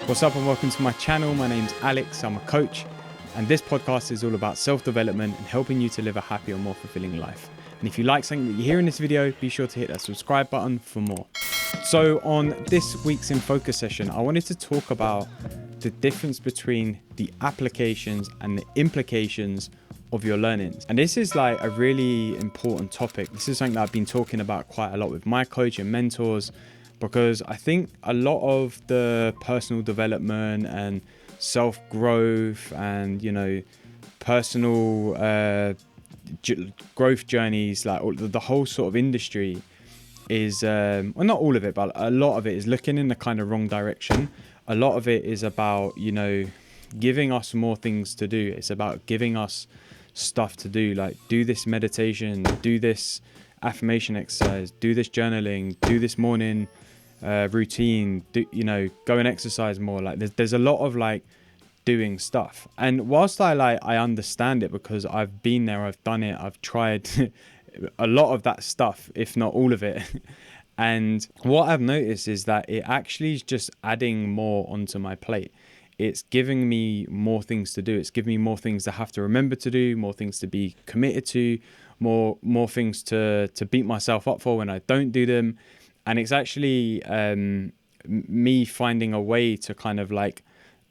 What's up and welcome to my channel. My name's Alex, I'm a coach, and this podcast is all about self-development and helping you to live a happier, more fulfilling life. And if you like something that you hear in this video, be sure to hit that subscribe button for more. So on this week's In Focus session, I wanted to talk about the difference between the applications and the implications of your learnings. And this is like a really important topic. This is something that I've been talking about quite a lot with my coach and mentors, because I think a lot of the personal development and self-growth and, personal growth journeys, like the whole sort of industry is, well, not all of it, but a lot of it is looking in the kind of wrong direction. A lot of it is about, giving us more things to do. It's about giving us stuff to do, like do this meditation, do this affirmation exercise, do this journaling, do this morning routine, go and exercise more. Like there's a lot of like doing stuff. And whilst I understand it, because I've been there, I've done it, I've tried a lot of that stuff, if not all of it. And what I've noticed is that it actually is just adding more onto my plate. It's giving me more things to do. It's giving me more things to have to remember to do, more things to be committed to, more things to beat myself up for when I don't do them. And it's actually me finding a way to kind of like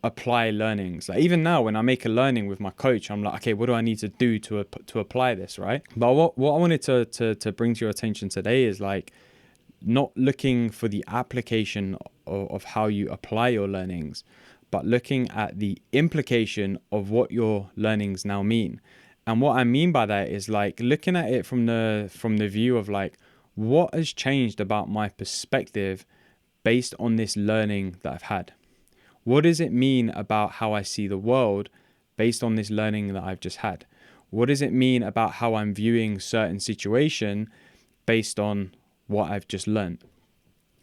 apply learnings. Like even now when I make a learning with my coach, I'm like, okay, what do I need to do to apply this, right? But what I wanted to bring to your attention today is like not looking for the application of how you apply your learnings, but looking at the implication of what your learnings now mean. And what I mean by that is like looking at it from the view of like, what has changed about my perspective based on this learning that I've had? What does it mean about how I see the world based on this learning that I've just had? What does it mean about how I'm viewing certain situation based on what I've just learned?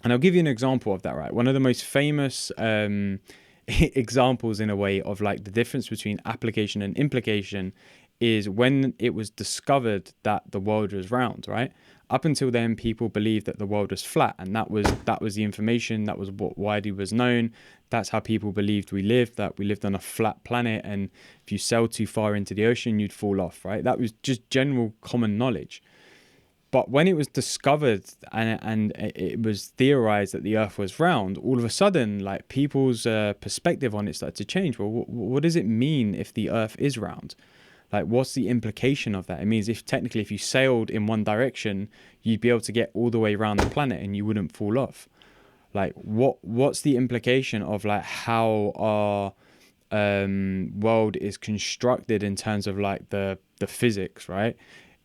And I'll give you an example of that, right? One of the most famous examples in a way of like the difference between application and implication is when it was discovered that the world was round, right? Up until then, people believed that the world was flat, and that was the information, that was what widely was known. That's how people believed we lived, that we lived on a flat planet, and if you sailed too far into the ocean, you'd fall off, right? That was just general common knowledge. But when it was discovered and it was theorized that the earth was round, all of a sudden, like people's perspective on it started to change. Well, what does it mean if the earth is round? Like, what's the implication of that? It means if you sailed in one direction, you'd be able to get all the way around the planet and you wouldn't fall off. Like, what's the implication of like how our world is constructed in terms of like the physics, right?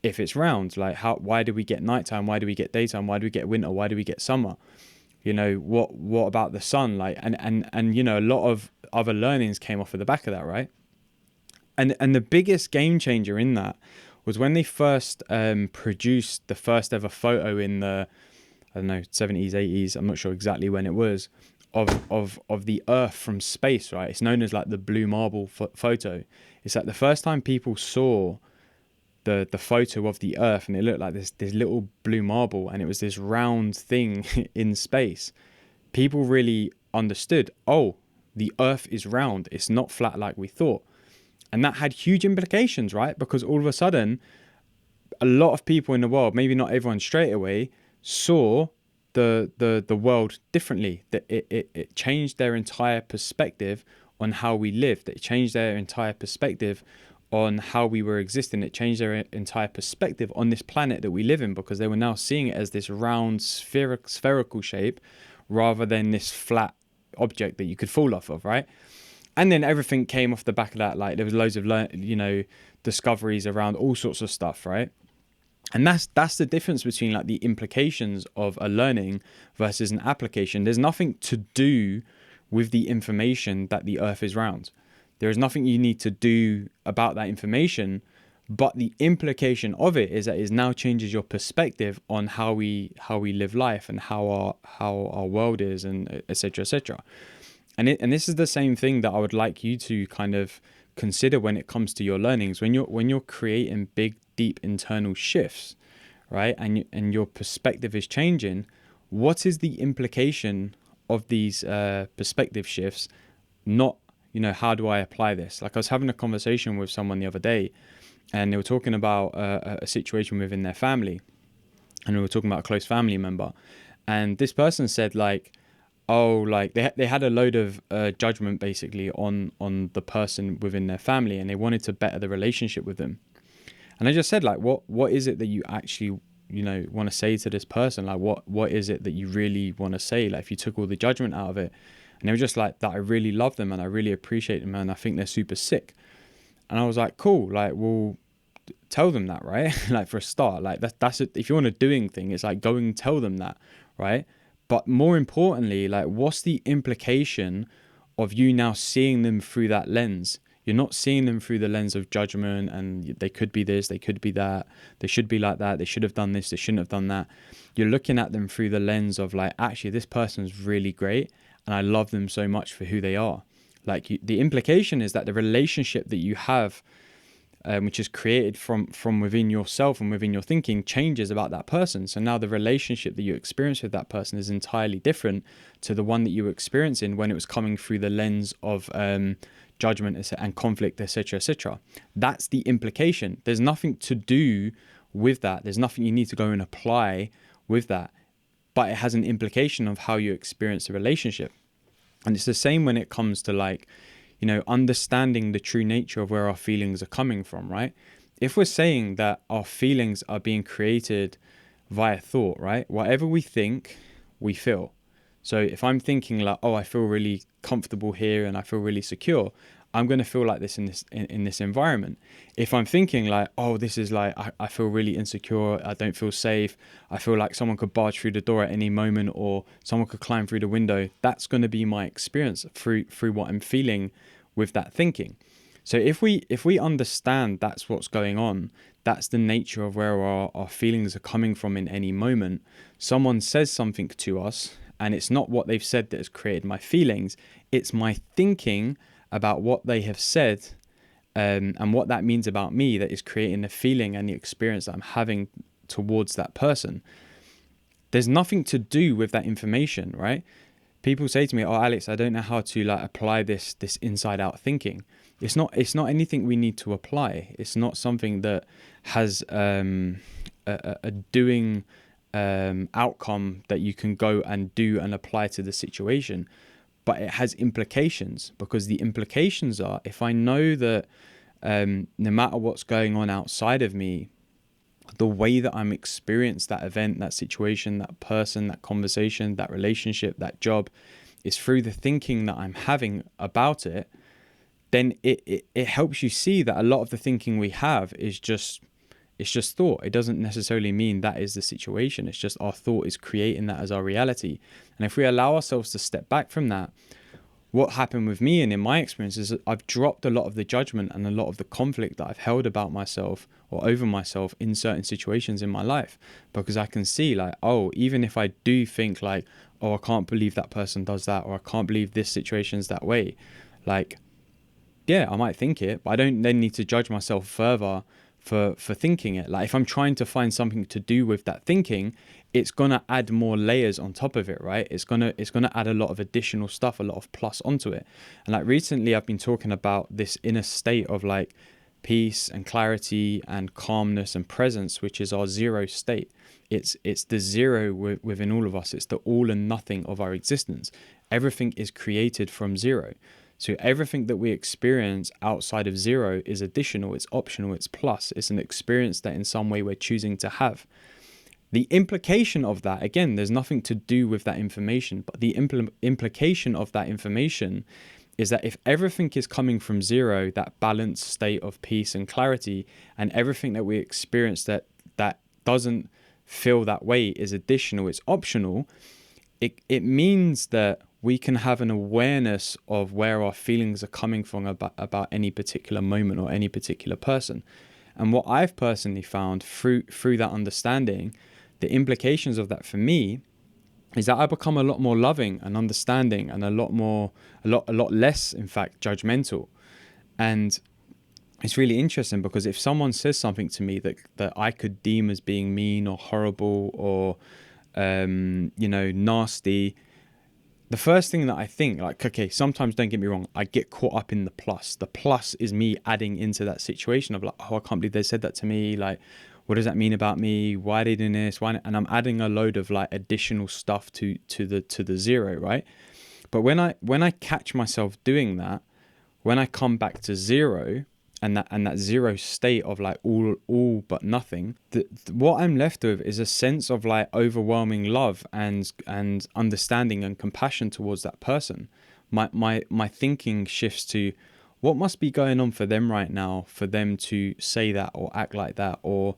If it's round, like why do we get nighttime? Why do we get daytime? Why do we get winter? Why do we get summer? What about the sun? Like, and a lot of other learnings came off of the back of that, right? And the biggest game changer in that was when they first produced the first ever photo in the, 70s, 80s, I'm not sure exactly when it was, of the Earth from space, right? It's known as like the blue marble photo. It's like the first time people saw the photo of the Earth, and it looked like this little blue marble, and it was this round thing in space. People really understood, oh, the Earth is round. It's not flat like we thought. And that had huge implications, right? Because all of a sudden, a lot of people in the world, maybe not everyone straight away, saw the world differently. That it changed their entire perspective on how we lived. It changed their entire perspective on how we were existing. It changed their entire perspective on this planet that we live in, because they were now seeing it as this round spherical shape rather than this flat object that you could fall off of, right? And then everything came off the back of that. Like there was loads of, discoveries around all sorts of stuff, right? And that's the difference between like the implications of a learning versus an application. There's nothing to do with the information that the earth is round. There is nothing you need to do about that information, but the implication of it is that it now changes your perspective on how we live life and how our world is, and et cetera, et cetera. And this is the same thing that I would like you to kind of consider when it comes to your learnings. When you're creating big, deep internal shifts, right? And your perspective is changing. What is the implication of these perspective shifts, not, you know, how do I apply this? Like I was having a conversation with someone the other day, and they were talking about a situation within their family, and we were talking about a close family member, and this person said like, oh, like they had a load of judgment basically on the person within their family, and they wanted to better the relationship with them. And I just said like, what is it that you actually, you know, want to say to this person? Like what is it that you really want to say? Like if you took all the judgment out of it. And they were just like, that I really love them and I really appreciate them and I think they're super sick. And I was like, cool, like, well, tell them that, right? Like for a start, like that's it. If you want a doing thing, it's like go and tell them that, right? But more importantly, like what's the implication of you now seeing them through that lens? You're not seeing them through the lens of judgment and they could be this, they could be that, they should be like that, they should have done this, they shouldn't have done that. You're looking at them through the lens of like, actually, this person's really great and I love them so much for who they are. Like the implication is that the relationship that you have, which is created from within yourself and within your thinking, changes about that person. So now the relationship that you experience with that person is entirely different to the one that you were experiencing when it was coming through the lens of judgment and conflict, etc., etc. That's the implication. There's nothing to do with that. There's nothing you need to go and apply with that. But it has an implication of how you experience the relationship. And it's the same when it comes to like, you know, understanding the true nature of where our feelings are coming from, right? If we're saying that our feelings are being created via thought, right? Whatever we think, we feel. So if I'm thinking like, oh, I feel really comfortable here and I feel really secure, I'm going to feel like this in this environment. If I'm thinking like, oh, this is like, I feel really insecure, I don't feel safe, I feel like someone could barge through the door at any moment or someone could climb through the window, that's going to be my experience through what I'm feeling with that thinking. So if we understand that's what's going on, that's the nature of where our feelings are coming from in any moment. Someone says something to us and it's not what they've said that has created my feelings, it's my thinking about what they have said and what that means about me that is creating the feeling and the experience that I'm having towards that person. There's nothing to do with that information, right? People say to me, oh, Alex, I don't know how to like apply this inside out thinking. It's not anything we need to apply. It's not something that has a doing outcome that you can go and do and apply to the situation. But it has implications, because the implications are, if I know that no matter what's going on outside of me, the way that I'm experiencing that event, that situation, that person, that conversation, that relationship, that job, is through the thinking that I'm having about it, then it helps you see that a lot of the thinking we have is just, it's just thought. It doesn't necessarily mean that is the situation. It's just our thought is creating that as our reality. And if we allow ourselves to step back from that, what happened with me and in my experience is that I've dropped a lot of the judgment and a lot of the conflict that I've held about myself or over myself in certain situations in my life, because I can see like, oh, even if I do think like, oh, I can't believe that person does that, or I can't believe this situation's that way. Like, yeah, I might think it, but I don't then need to judge myself further for thinking it. Like if I'm trying to find something to do with that thinking, it's gonna add more layers on top of it, right? It's gonna add a lot of additional stuff, a lot of plus onto it. And like recently I've been talking about this inner state of like peace and clarity and calmness and presence, which is our zero state. It's the zero within all of us. It's the all and nothing of our existence. Everything is created from zero. So everything that we experience outside of zero is additional, it's optional, it's plus, it's an experience that in some way we're choosing to have. The implication of that, again, there's nothing to do with that information, but the implication of that information is that if everything is coming from zero, that balanced state of peace and clarity, and everything that we experience that doesn't feel that way is additional, it's optional, it means that we can have an awareness of where our feelings are coming from about any particular moment or any particular person. And what I've personally found through that understanding, the implications of that for me is that I become a lot more loving and understanding and a lot less, in fact, judgmental. And it's really interesting because if someone says something to me that I could deem as being mean or horrible or, nasty, the first thing that I think, like, okay, sometimes, don't get me wrong, I get caught up in the plus. The plus is me adding into that situation of like, oh, I can't believe they said that to me. Like, what does that mean about me? Why are they doing this? Why? And I'm adding a load of like additional stuff to the zero, right? But when I catch myself doing that, when I come back to zero, and that zero state of like all but nothing, what I'm left with is a sense of like overwhelming love and understanding and compassion towards that person. My thinking shifts to what must be going on for them right now for them to say that or act like that or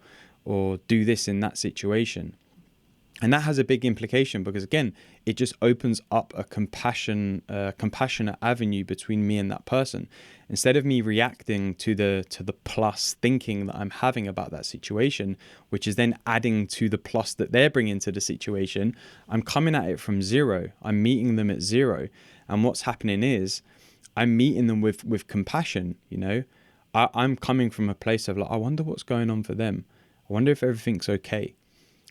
do this in that situation. And that has a big implication because, again, it just opens up a compassionate avenue between me and that person. Instead of me reacting to the plus thinking that I'm having about that situation, which is then adding to the plus that they're bringing to the situation, I'm coming at it from zero. I'm meeting them at zero. And what's happening is I'm meeting them with compassion, you know. I'm coming from a place of like, I wonder what's going on for them. I wonder if everything's okay.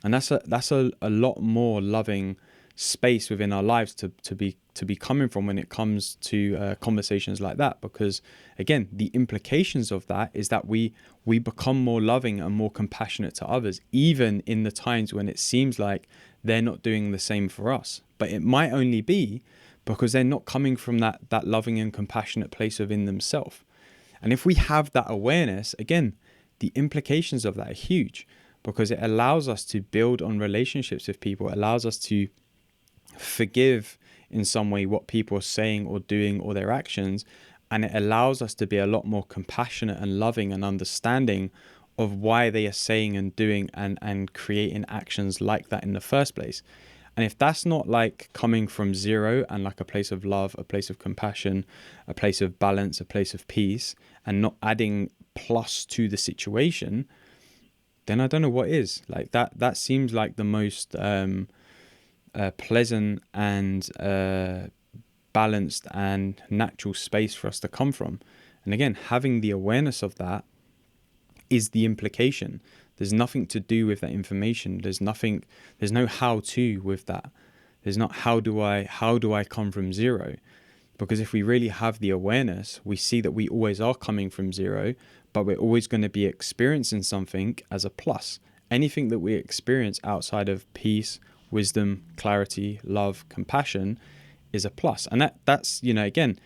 And that's a lot more loving space within our lives to be coming from when it comes to conversations like that. Because again, the implications of that is that we become more loving and more compassionate to others, even in the times when it seems like they're not doing the same for us. But it might only be because they're not coming from that loving and compassionate place within themselves. And if we have that awareness, again, the implications of that are huge. Because it allows us to build on relationships with people. It allows us to forgive in some way what people are saying or doing or their actions. And it allows us to be a lot more compassionate and loving and understanding of why they are saying and doing and creating actions like that in the first place. And if that's not like coming from zero and like a place of love, a place of compassion, a place of balance, a place of peace, and not adding plus to the situation, then I don't know what is. Like that seems like the most pleasant and balanced and natural space for us to come from. And again, having the awareness of that is the implication. There's nothing to do with that information. There's no how to with that. There's not how do I come from zero? Because if we really have the awareness, we see that we always are coming from zero, but we're always going to be experiencing something as a plus. Anything that we experience outside of peace, wisdom, clarity, love, compassion is a plus. And that's, you know, again,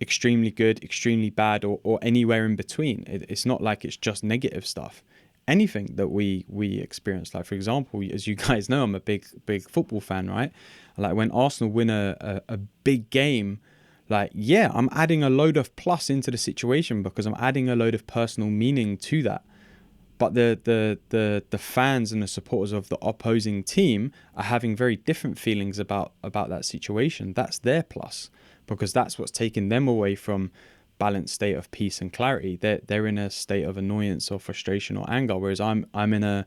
extremely good, extremely bad, or anywhere in between. It's not like it's just negative stuff. Anything that we experience, like for example, as you guys know, I'm a big football fan, right? Like when Arsenal win a big game, like, yeah, I'm adding a load of plus into the situation because I'm adding a load of personal meaning to that. But the fans and the supporters of the opposing team are having very different feelings about that situation. That's their plus, because that's what's taking them away from balanced state of peace and clarity. They're in a state of annoyance or frustration or anger, whereas I'm in a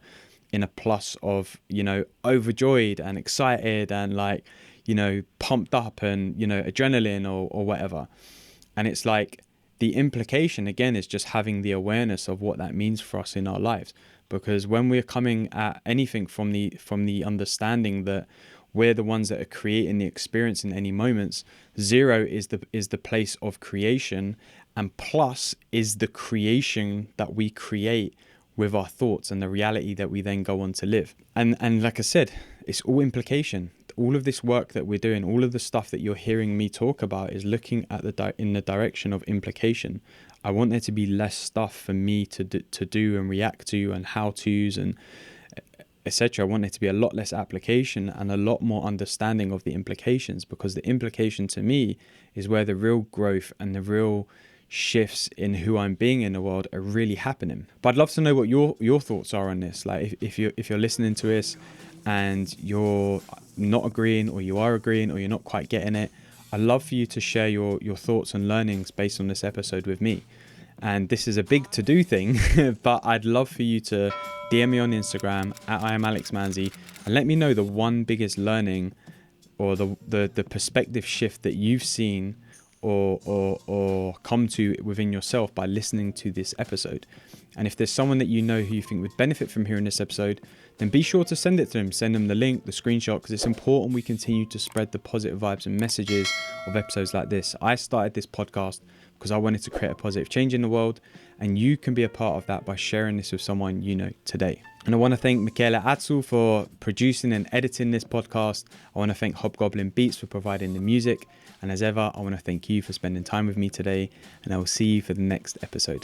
plus of, you know, overjoyed and excited and like, you know, pumped up and, you know, adrenaline or whatever. And it's like the implication again is just having the awareness of what that means for us in our lives. Because when we're coming at anything from the understanding that we're the ones that are creating the experience in any moments, zero is the place of creation, and plus is the creation that we create with our thoughts and the reality that we then go on to live. And like I said, it's all implication. All of this work that we're doing, all of the stuff that you're hearing me talk about is looking at in the direction of implication. I want there to be less stuff for me to do and react to and how-tos and etc. I want there to be a lot less application and a lot more understanding of the implications, because the implication to me is where the real growth and the real shifts in who I'm being in the world are really happening. But I'd love to know what your thoughts are on this. Like if you're listening to this and you're not agreeing, or you are agreeing, or you're not quite getting it, I'd love for you to share your thoughts and learnings based on this episode with me. And this is a big to-do thing, but I'd love for you to DM me on Instagram at @IamAlexManzi and let me know the one biggest learning or the perspective shift that you've seen or come to within yourself by listening to this episode. And if there's someone that you know who you think would benefit from hearing this episode, then be sure to send it to them. Send them the link, the screenshot, because it's important we continue to spread the positive vibes and messages of episodes like this. I started this podcast because I wanted to create a positive change in the world, and you can be a part of that by sharing this with someone you know today. And I want to thank Michele Azzu for producing and editing this podcast. I want to thank Hobgoblin Beats for providing the music. And as ever, I want to thank you for spending time with me today, and I will see you for the next episode.